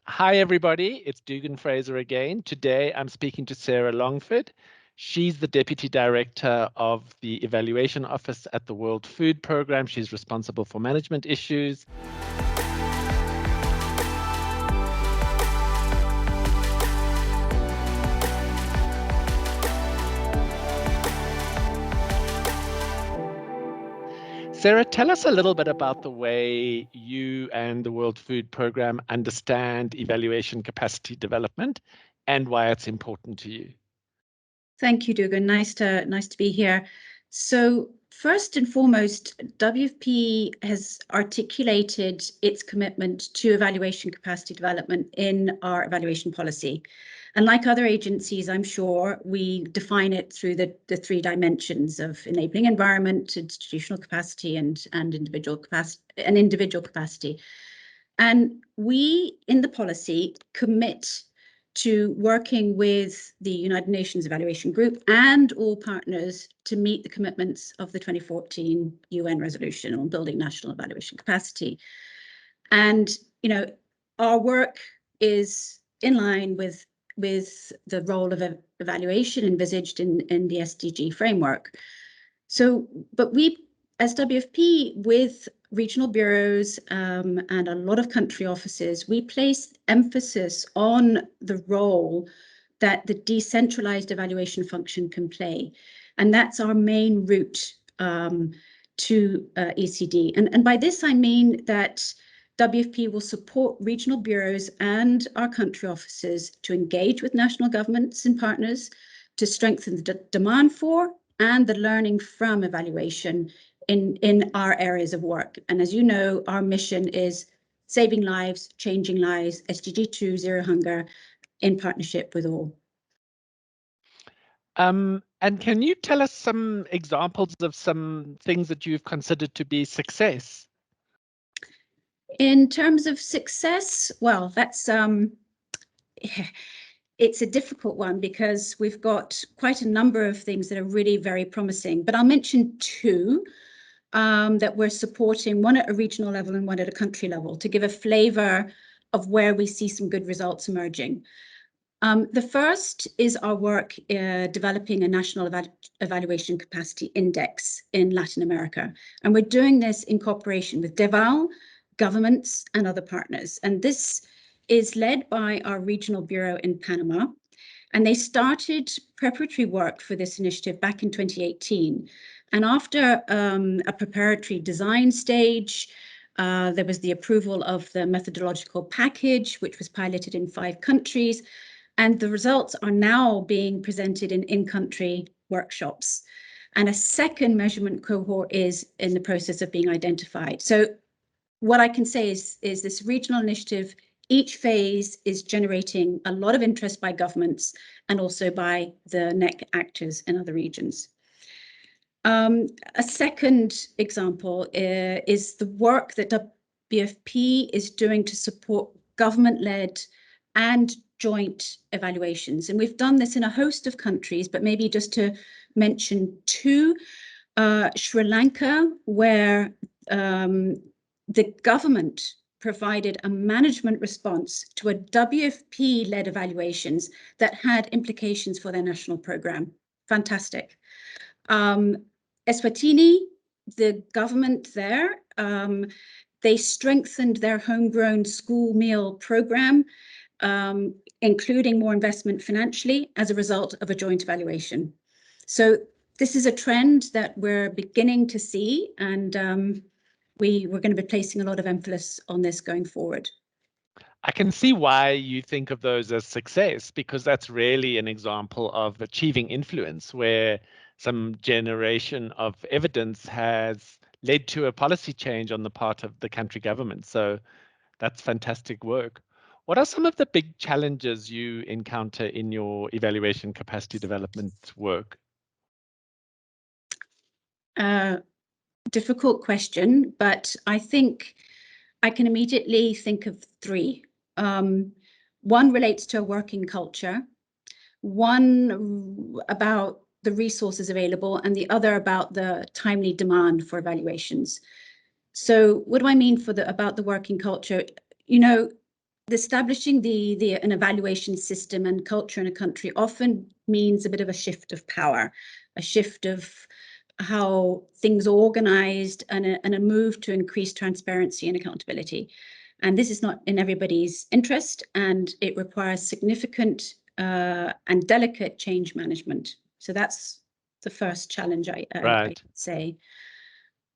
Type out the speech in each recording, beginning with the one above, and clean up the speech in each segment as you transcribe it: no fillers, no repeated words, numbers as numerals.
Hi, everybody. It's Dugan Fraser again. Today, I'm speaking to Sarah Longford. She's the Deputy Director of the Evaluation Office at the World Food Programme. She's responsible for management issues. Sarah, tell us a little bit about the way you and the World Food Programme understand evaluation capacity development and why it's important to you. Thank you, Dugan. Nice to be here. So first and foremost, WFP has articulated its commitment to evaluation capacity development in our evaluation policy. And like other agencies, I'm sure, we define it through the three dimensions of enabling environment, institutional capacity, and individual capacity. And we, in the policy, commit to working with the United Nations Evaluation Group and all partners to meet the commitments of the 2014 UN resolution on building national evaluation capacity. And, our work is in line with the role of evaluation envisaged in the SDG framework. So, but we, as WFP, with regional bureaus and a lot of country offices, we place emphasis on the role that the decentralized evaluation function can play. And that's our main route to ECD. And by this, I mean that WFP will support regional bureaus and our country offices to engage with national governments and partners to strengthen the demand for and the learning from evaluation in our areas of work. And as you know, our mission is saving lives, changing lives, SDG 2, Zero Hunger, in partnership with all. And can you tell us some examples of some things that you've considered to be success? In terms of success, well, that's it's a difficult one because we've got quite a number of things that are really very promising, but I'll mention two that we're supporting, one at a regional level and one at a country level, to give a flavour of where we see some good results emerging. The first is our work developing a national evaluation capacity index in Latin America. And we're doing this in cooperation with DEVAL, governments and other partners. And this is led by our regional bureau in Panama. And they started preparatory work for this initiative back in 2018. And after a preparatory design stage, there was the approval of the methodological package, which was piloted in 5 countries. And the results are now being presented in country workshops. And a second measurement cohort is in the process of being identified. So what I can say is this regional initiative, each phase is generating a lot of interest by governments and also by the NEC actors in other regions. A second example is the work that WFP is doing to support government-led and joint evaluations. And we've done this in a host of countries, but maybe just to mention two, Sri Lanka, where the government provided a management response to a WFP-led evaluations that had implications for their national program. Fantastic. Eswatini, the government there, they strengthened their homegrown school meal program, including more investment financially as a result of a joint evaluation. So this is a trend that we're beginning to see, and we're going to be placing a lot of emphasis on this going forward. I can see why you think of those as success, because that's really an example of achieving influence where some generation of evidence has led to a policy change on the part of the country government. So that's fantastic work. What are some of the big challenges you encounter in your evaluation capacity development work? Difficult question, but I think I can immediately think of 3. One relates to a working culture, one about the resources available, and the other about the timely demand for evaluations. So what do I mean about the working culture? establishing an evaluation system and culture in a country often means a bit of a shift of power, a shift of how things are organized, and a move to increase transparency and accountability. And this is not in everybody's interest, and it requires significant and delicate change management. So that's the first challenge, I'd say.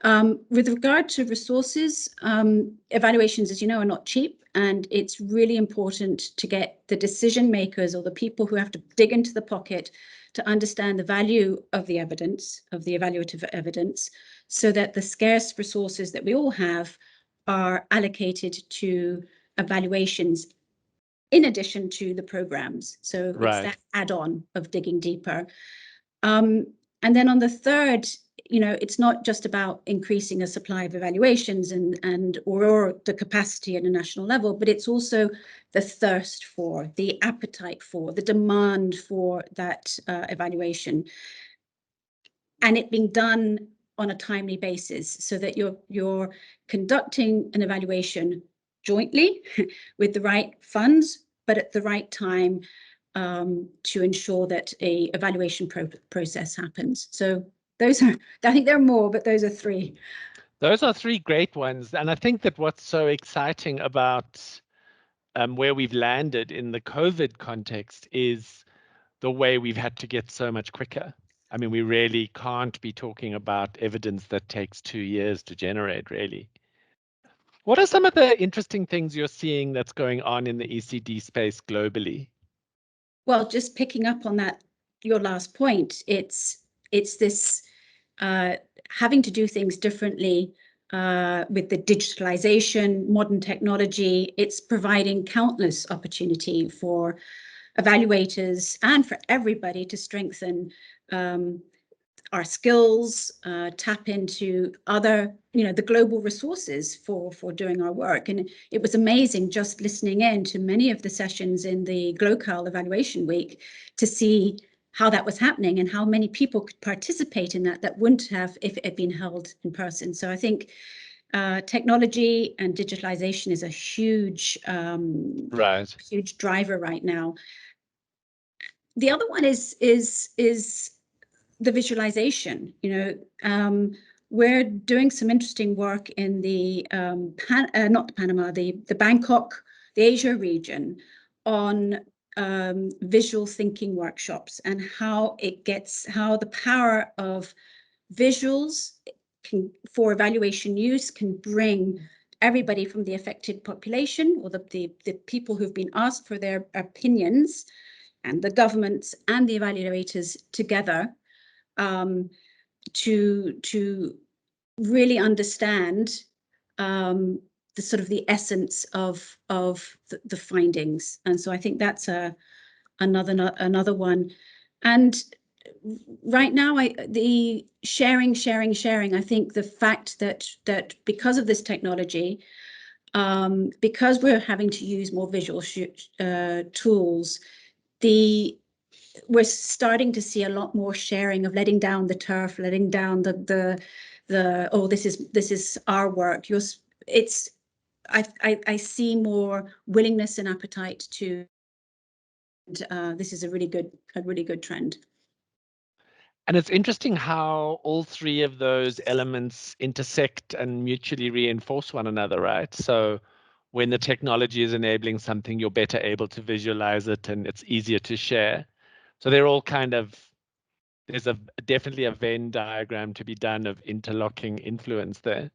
With regard to resources, evaluations, as you know, are not cheap, and it's really important to get the decision makers or the people who have to dig into the pocket to understand the value of the evidence, of the evaluative evidence, so that the scarce resources that we all have are allocated to evaluations in addition to the programs. So it's that add-on of digging deeper. And then on the third, it's not just about increasing a supply of evaluations or the capacity at a national level, but it's also the thirst for, the appetite for, the demand for that evaluation, and it being done on a timely basis, so that you're conducting an evaluation jointly with the right funds, but at the right time, to ensure that a evaluation process happens. So those are, I think there are more, but those are three. Those are three great ones. And I think that what's so exciting about where we've landed in the COVID context is the way we've had to get so much quicker. I mean, we really can't be talking about evidence that takes 2 years to generate, really. What are some of the interesting things you're seeing that's going on in the ECD space globally? Well, just picking up on that, your last point, it's this having to do things differently with the digitalization, modern technology. It's providing countless opportunity for evaluators and for everybody to strengthen our skills, tap into other, the global resources for doing our work. And it was amazing just listening in to many of the sessions in the GloCal Evaluation Week to see how that was happening and how many people could participate in that wouldn't have if it had been held in person. So I think technology and digitalization is a huge, huge driver right now. The other one is the visualization. We're doing some interesting work in the the Bangkok, the Asia region, on visual thinking workshops, and how the power of visuals for evaluation use can bring everybody from the affected population, or the people who've been asked for their opinions, and the governments and the evaluators together, to really understand the sort of the essence of the findings. And so I think that's another one. And right now, the sharing. I think the fact that because of this technology, because we're having to use more visual tools, we're starting to see a lot more sharing of letting down the turf, letting down the oh, this is our work. I see more willingness and appetite to. This is a really good trend. And it's interesting how all three of those elements intersect and mutually reinforce one another, right? So when the technology is enabling something, you're better able to visualize it and it's easier to share. So they're all kind of, there's definitely a Venn diagram to be done of interlocking influence there.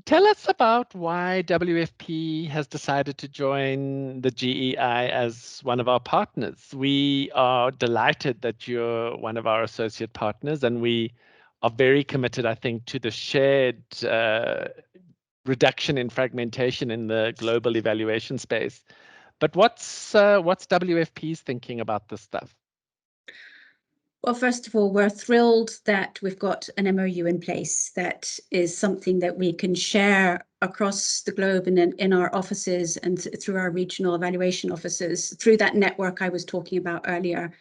Tell us about why WFP has decided to join the GEI as one of our partners. We are delighted that you're one of our associate partners, and we are very committed, I think, to the shared reduction in fragmentation in the global evaluation space. But what's WFP's thinking about this stuff? Well, first of all, we're thrilled that we've got an MOU in place that is something that we can share across the globe and in our offices and through our regional evaluation offices, through that network I was talking about earlier.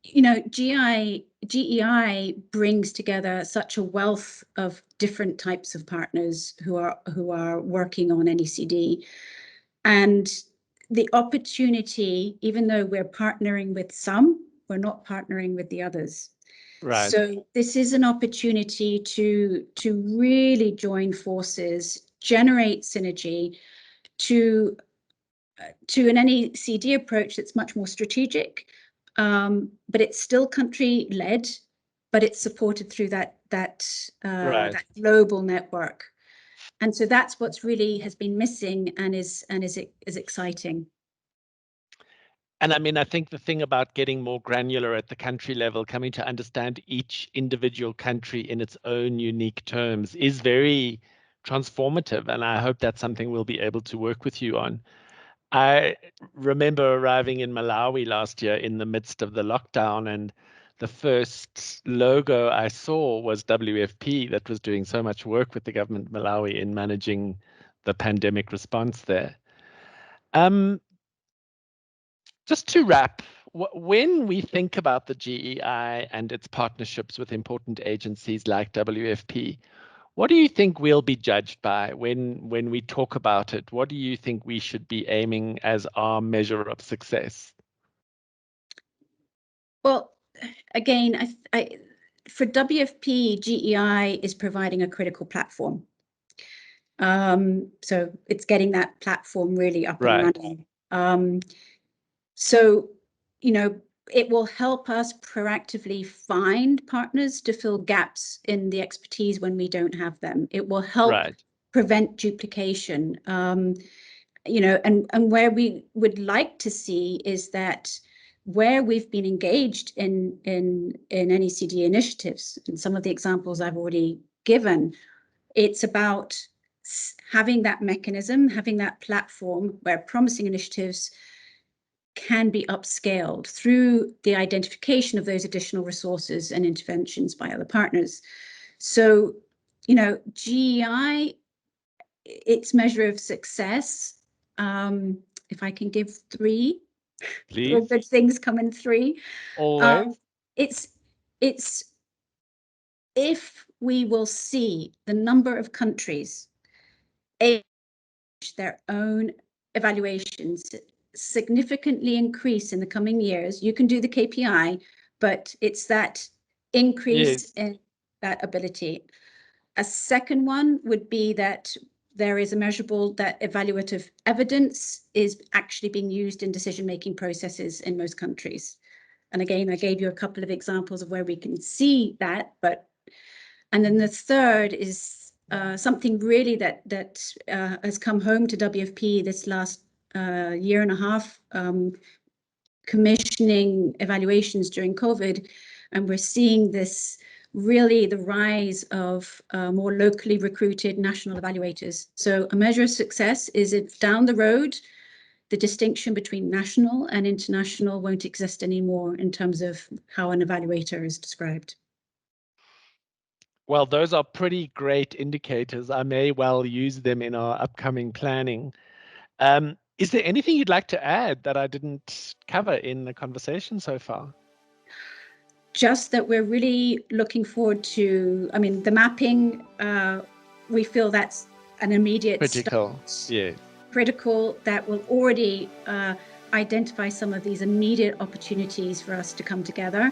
GEI GEI brings together such a wealth of different types of partners who are working on NECD, and the opportunity, even though we're partnering with some, we're not partnering with the others. Right. So this is an opportunity to really join forces, generate synergy, to an NECD approach that's much more strategic, but it's still country led, but it's supported through that that global network. And so that's what's really has been missing and is exciting. And I mean, I think the thing about getting more granular at the country level, coming to understand each individual country in its own unique terms, is very transformative. And I hope that's something we'll be able to work with you on. I remember arriving in Malawi last year in the midst of the lockdown, and the first logo I saw was WFP, that was doing so much work with the government of Malawi in managing the pandemic response there. Just to wrap, when we think about the GEI and its partnerships with important agencies like WFP, what do you think we'll be judged by when we talk about it? What do you think we should be aiming as our measure of success? Well, again, for WFP, GEI is providing a critical platform. So it's getting that platform really up and running. So, it will help us proactively find partners to fill gaps in the expertise when we don't have them. It will help prevent duplication. And where we would like to see is that where we've been engaged in NECD initiatives, and some of the examples I've already given, it's about having that mechanism, having that platform where promising initiatives can be upscaled through the identification of those additional resources and interventions by other partners. So, GEI, its measure of success, if I can give three, good things come in three. Always. It's if we will see the number of countries their own evaluations significantly increase in the coming years. You can do the KPI, but it's that increase in that ability. A second one would be that there is a measurable that evaluative evidence is actually being used in decision-making processes in most countries. And again, I gave you a couple of examples of where we can see that, and then the third is something really that has come home to WFP this last year and a half, commissioning evaluations during COVID, and we're seeing this really the rise of more locally recruited national evaluators. So a measure of success is if down the road, the distinction between national and international won't exist anymore in terms of how an evaluator is described. Well, those are pretty great indicators. I may well use them in our upcoming planning. Is there anything you'd like to add that I didn't cover in the conversation so far? Just that we're really looking forward to, the mapping, we feel that's an immediate critical start. Yeah. Critical, that will already identify some of these immediate opportunities for us to come together,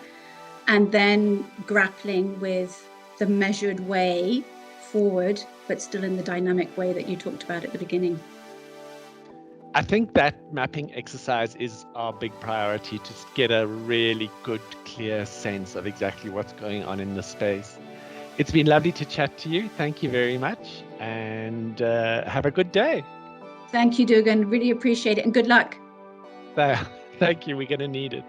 and then grappling with the measured way forward, but still in the dynamic way that you talked about at the beginning. I think that mapping exercise is our big priority, to get a really good, clear sense of exactly what's going on in the space. It's been lovely to chat to you. Thank you very much, and have a good day. Thank you, Dugan. Really appreciate it, and good luck. Thank you. We're going to need it.